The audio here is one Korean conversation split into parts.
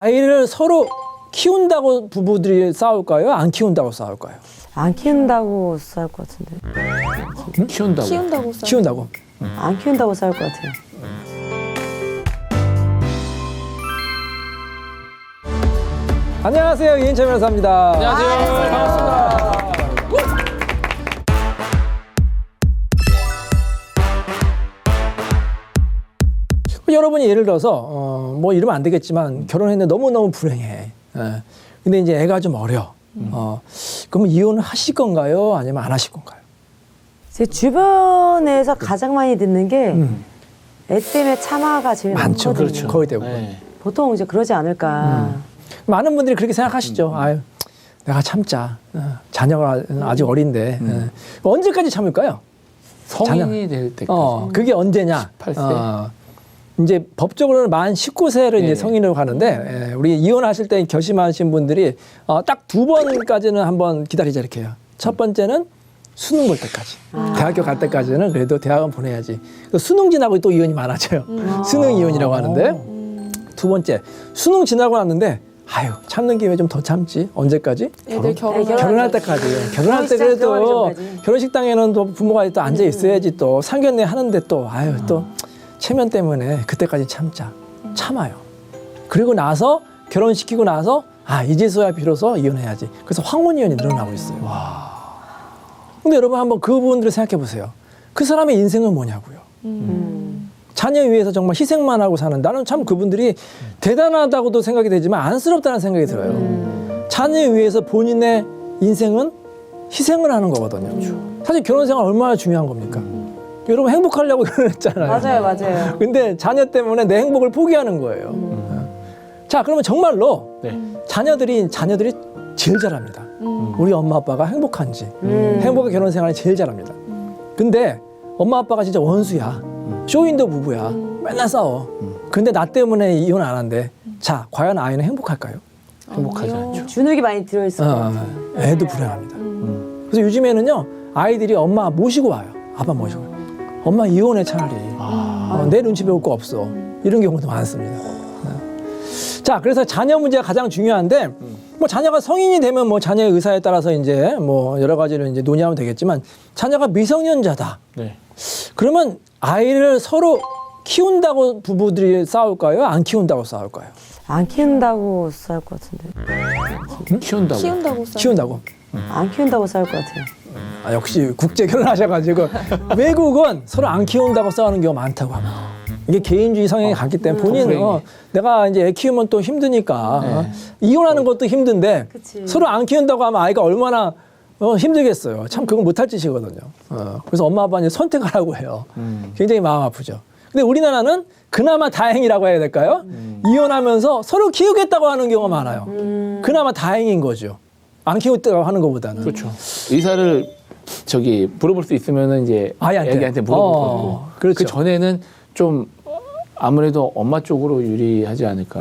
아이를 서로 키운다고 부부들이 싸울까요? 안 키운다고 싸울까요? 안 키운다고 싸울 것 같은데. 응? 키운다고. 키운다고 써. 키운다고. 안 키운다고 싸울 것 같아요. 안녕하세요. 이인철 변호사입니다. 안녕하세요. 반갑습니다. 여러분이 예를 들어서 뭐 이러면 안 되겠지만 결혼했는데 너무너무 불행해. 근데 이제 애가 좀 어려. 그러면 이혼을 하실 건가요? 아니면 안 하실 건가요? 제 주변에서 가장 많이 듣는 게 애 때문에 참아가 제일 많죠. 많거든요. 그렇죠. 거의 대부분. 네. 보통 이제 그러지 않을까. 많은 분들이 그렇게 생각하시죠. 아유, 내가 참자. 자녀가 아직 어린데. 언제까지 참을까요? 성인이 될 때까지. 그게 언제냐? 18세. 이제 법적으로는 만 19세를 이제 네. 성인으로 가는데, 우리 이혼하실 때 결심하신 분들이 딱 2번까지는 한번 기다리자 이렇게 해요. 첫 번째는 수능 볼 때까지. 대학교 갈 때까지는 그래도 대학은 보내야지. 수능 지나고 또 이혼이 많아져요. 수능 이혼이라고 하는데, 두 번째, 수능 지나고 났는데, 아유, 참는 김에 좀 더 참지. 언제까지? 애들 결혼할 때까지. 결혼할 때 그래도 결혼식당에는 또 부모가 또 앉아 있어야지 또 상견례 하는데 또 아유 또 체면 때문에 그때까지 참자. 참아요. 그리고 나서 결혼시키고 나서 이제서야 비로소 이혼해야지. 그래서 황혼이혼이 늘어나고 있어요. 근데 여러분 한번 그 부분들을 생각해 보세요. 그 사람의 인생은 뭐냐고요. 자녀 위해서 정말 희생만 하고 사는, 나는 참 그분들이 대단하다고도 생각이 되지만 안쓰럽다는 생각이 들어요. 자녀 위해서 본인의 인생은 희생을 하는 거거든요. 사실 결혼 생활 얼마나 중요한 겁니까? 여러분 행복하려고 결혼했잖아요. 맞아요. 근데 자녀 때문에 내 행복을 포기하는 거예요. 자, 그러면 정말로 네. 자녀들이 제일 잘합니다. 우리 엄마 아빠가 행복한지, 행복한 결혼 생활을 제일 잘합니다. 근데 엄마 아빠가 진짜 원수야. 쇼윈도 부부야. 맨날 싸워. 근데 나 때문에 이혼 안 한대. 자, 과연 아이는 행복할까요? 행복하지 않죠. 주눅이 많이 들어있을 것 같아요. 애도 불행합니다. 그래서 요즘에는요, 아이들이 엄마 모시고 와요. 아빠 모시고. 엄마 이혼해 차라리. 내 눈치 배울 거 없어. 이런 경우도 많습니다. 자, 그래서 자녀 문제가 가장 중요한데, 뭐 자녀가 성인이 되면 뭐 자녀의 의사에 따라서 이제 뭐 여러 가지를 이제 논의하면 되겠지만, 자녀가 미성년자다. 네. 그러면 아이를 서로 키운다고 부부들이 싸울까요? 안 키운다고 싸울까요? 안 키운다고 싸울 것 같은데. 키운다고. 키운다고 써. 키운다고. 안 키운다고 싸울 것 같아요. 역시 국제 결혼하셔가지고 외국은 서로 안 키운다고 싸우는 경우가 많다고 합니다. 이게 개인주의 성향이 강기 때문에 본인은 내가 이제 애 키우면 또 힘드니까 이혼하는 것도 힘든데 그치. 서로 안 키운다고 하면 아이가 얼마나 힘들겠어요. 참 그건 못할 짓이거든요. 그래서 엄마 아빠 이제 선택하라고 해요. 굉장히 마음 아프죠. 근데 우리나라는 그나마 다행이라고 해야 될까요? 이혼하면서 서로 키우겠다고 하는 경우가 많아요. 그나마 다행인 거죠. 안 키우겠다고 하는 것보다는. 그렇죠. 의사를 물어볼 수 있으면은 이제 애기한테 물어볼 거고. 그렇죠. 그 전에는 좀 아무래도 엄마 쪽으로 유리하지 않을까.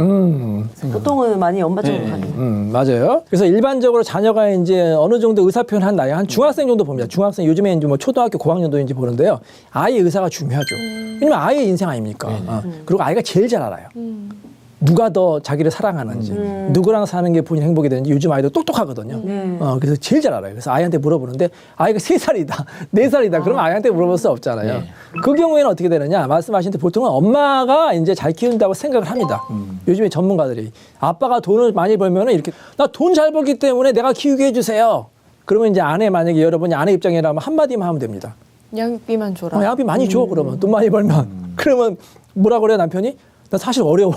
보통은 많이 엄마 쪽으로 네. 가요. 맞아요. 그래서 일반적으로 자녀가 이제 어느 정도 의사 표현 한 나이, 한 중학생 정도 봅니다. 중학생, 요즘에 이제 뭐 초등학교 고학년도인지 보는데요. 아이의 의사가 중요하죠. 왜냐면 아이의 인생 아닙니까? 그리고 아이가 제일 잘 알아요. 누가 더 자기를 사랑하는지, 누구랑 사는 게 본인 행복이 되는지. 요즘 아이들 똑똑하거든요. 그래서 제일 잘 알아요. 그래서 아이한테 물어보는데 아이가 3살이다, 4살이다. 그러면 아이한테 물어볼 수 없잖아요. 네. 그 경우에는 어떻게 되느냐? 말씀하신 대 보통은 엄마가 이제 잘 키운다고 생각을 합니다. 요즘에 전문가들이. 아빠가 돈을 많이 벌면은 이렇게, 나 돈 잘 벌기 때문에 내가 키우게 해주세요. 그러면 이제 아내, 만약에 여러분이 아내 입장이라면 한마디만 하면 됩니다. 양육비만 줘라. 양육비 많이 줘, 그러면. 돈 많이 벌면. 그러면 뭐라 그래요, 남편이? 나 사실 어려워.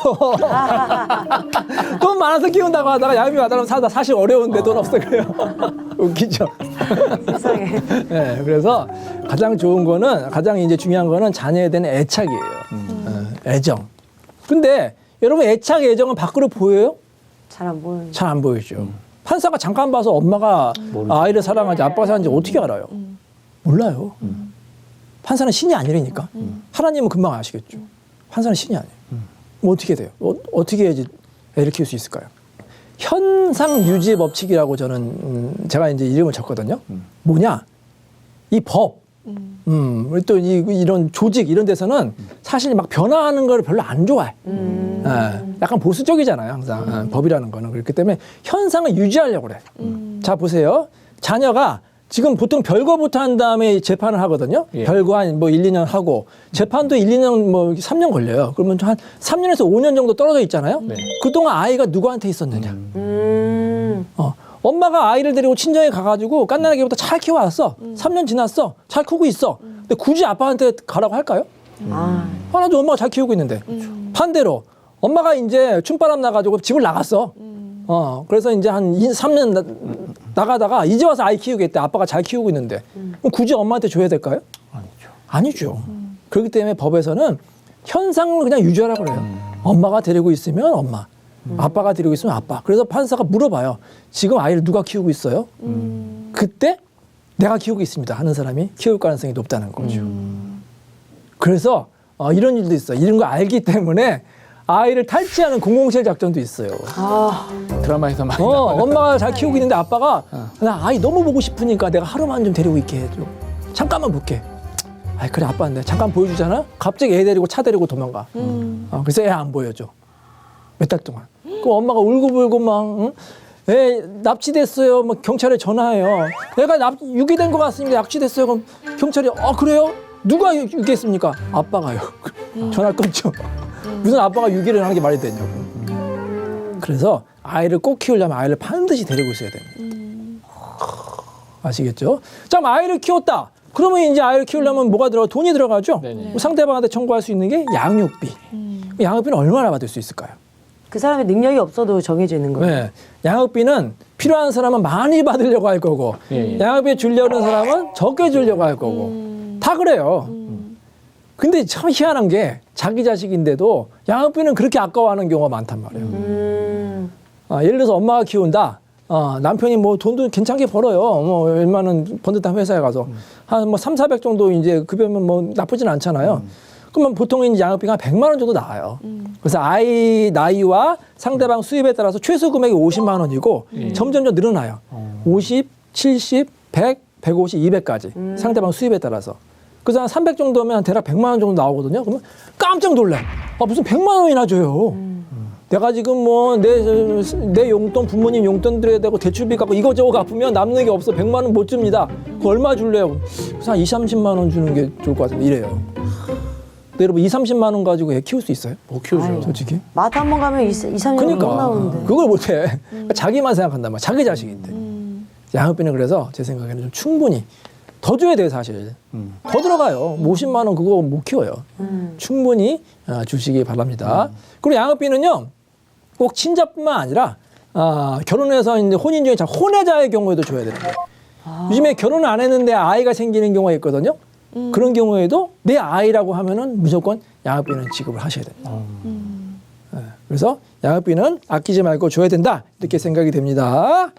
돈 많아서 키운다고 하다가 양육비 받으면 사실 어려운데 돈 없어 그래요. 웃기죠. 세상에. 네, 그래서 가장 좋은 거는, 가장 이제 중요한 거는 자녀에 대한 애착이에요. 애정. 근데 여러분 애착, 애정은 밖으로 보여요? 잘 안 보여요. 잘 안 보이죠. 판사가 잠깐 봐서 엄마가 아이를 사랑하는지 아빠가 사랑하는지 어떻게 알아요? 몰라요. 판사는 신이 아니라니까. 하나님은 금방 아시겠죠. 판사는 신이 아니에요. 뭐 어떻게 돼요? 어떻게 해야지 애를 키울 수 있을까요? 현상 유지 법칙이라고 저는 제가 이제 이름을 줬거든요. 뭐냐? 이 법, 우리 또 이런 조직 이런 데서는 사실 막 변화하는 걸 별로 안 좋아해. 약간 보수적이잖아요, 항상. 법이라는 거는. 그렇기 때문에 현상을 유지하려고 그래. 자, 보세요. 자녀가 지금 보통 별거부터 한 다음에 재판을 하거든요. 예. 별거 한 뭐 1, 2년 하고 재판도 1, 2년 뭐 3년 걸려요. 그러면 한 3년에서 5년 정도 떨어져 있잖아요. 네. 그동안 아이가 누구한테 있었느냐. 엄마가 아이를 데리고 친정에 가가지고 깐난아기부터 잘 키워왔어. 3년 지났어. 잘 크고 있어. 근데 굳이 아빠한테 가라고 할까요? 하나도 엄마가 잘 키우고 있는데. 반대로 엄마가 이제 춤바람 나가지고 집을 나갔어. 그래서 이제 한 3년 나가다가 이제 와서 아이 키우겠대. 아빠가 잘 키우고 있는데. 그럼 굳이 엄마한테 줘야 될까요? 아니죠. 그렇기 때문에 법에서는 현상을 그냥 유지하라고 그래요. 엄마가 데리고 있으면 엄마. 아빠가 데리고 있으면 아빠. 그래서 판사가 물어봐요. 지금 아이를 누가 키우고 있어요? 그때 내가 키우고 있습니다 하는 사람이 키울 가능성이 높다는 거죠. 그래서 이런 일도 있어요. 이런 거 알기 때문에 아이를 탈취하는 007 작전도 있어요. 드라마에서 많이 나와요. 엄마가 잘 키우고 있는데 아빠가 나 아이 너무 보고 싶으니까 내가 하루만 좀 데리고 있게 해줘. 잠깐만 볼게. 아이 그래 아빠인데 잠깐 보여주잖아. 갑자기 애 데리고 차 데리고 도망가. 그래서 애 안 보여줘. 몇 달 동안. 그럼 엄마가 울고불고 막 애 납치됐어요. 뭐 경찰에 전화해요. 애가 유기된 것 같습니다. 납치됐어요. 그럼 경찰이 그래요? 누가 유기했습니까? 아빠가요. 전화 끊죠. 무슨 아빠가 유기를 하는 게 말이 되냐고. 그래서 아이를 꼭 키우려면 아이를 반드시 데리고 있어야 됩니다. 아시겠죠? 자, 아이를 키웠다. 그러면 이제 아이를 키우려면 뭐가 들어가? 돈이 들어가죠? 네네. 상대방한테 청구할 수 있는 게 양육비. 양육비는 얼마나 받을 수 있을까요? 그 사람의 능력이 없어도 정해져 있는 거예요. 네. 양육비는 필요한 사람은 많이 받으려고 할 거고, 예. 양육비 주려는 사람은 적게 주려고 할 거고, 다 그래요. 근데 참 희한한 게 자기 자식인데도 양육비는 그렇게 아까워하는 경우가 많단 말이에요. 예를 들어서 엄마가 키운다. 남편이 뭐 돈도 괜찮게 벌어요. 뭐 웬만한 번듯한 회사에 가서 한 뭐 300, 400 정도 이제 급여면 뭐 나쁘진 않잖아요. 그러면 보통 이제 양육비가 한 100만 원 정도 나와요. 그래서 아이 나이와 상대방 수입에 따라서 최소 금액이 50만 원이고 점점점 늘어나요. 50, 70, 100, 150, 200까지 상대방 수입에 따라서. 그래서 한 300 정도면 대략 100만 원 정도 나오거든요. 그러면 깜짝 놀래. 무슨 100만 원이나 줘요. 내가 지금 뭐 내 용돈 부모님 용돈 드려야 되고 대출비 갚고 이거저거 갚으면 남는 게 없어. 100만 원 못 줍니다. 그거 얼마 줄래요? 그래서 한 20, 30만 원 주는 게 좋을 것 같은데 이래요. 근데 여러분 20, 30만 원 가지고 애 키울 수 있어요? 못 키우죠. 솔직히. 마트 한 번 가면 2, 3년 그러니까 못 나오는데. 그걸 못해. 그러니까 자기만 생각한단 말이야. 자기 자식인데. 양육비는 그래서 제 생각에는 좀 충분히 더 줘야 돼요 사실. 더 들어가요. 50만 원 그거 못 키워요. 충분히 주시기 바랍니다. 그리고 양육비는요 꼭 친자뿐만 아니라 결혼해서 이제 혼인 중에 혼외자의 경우에도 줘야 되는 거예요. 요즘에 결혼을 안 했는데 아이가 생기는 경우가 있거든요. 그런 경우에도 내 아이라고 하면은 무조건 양육비는 지급을 하셔야 됩니다. 그래서 양육비는 아끼지 말고 줘야 된다 이렇게 생각이 됩니다.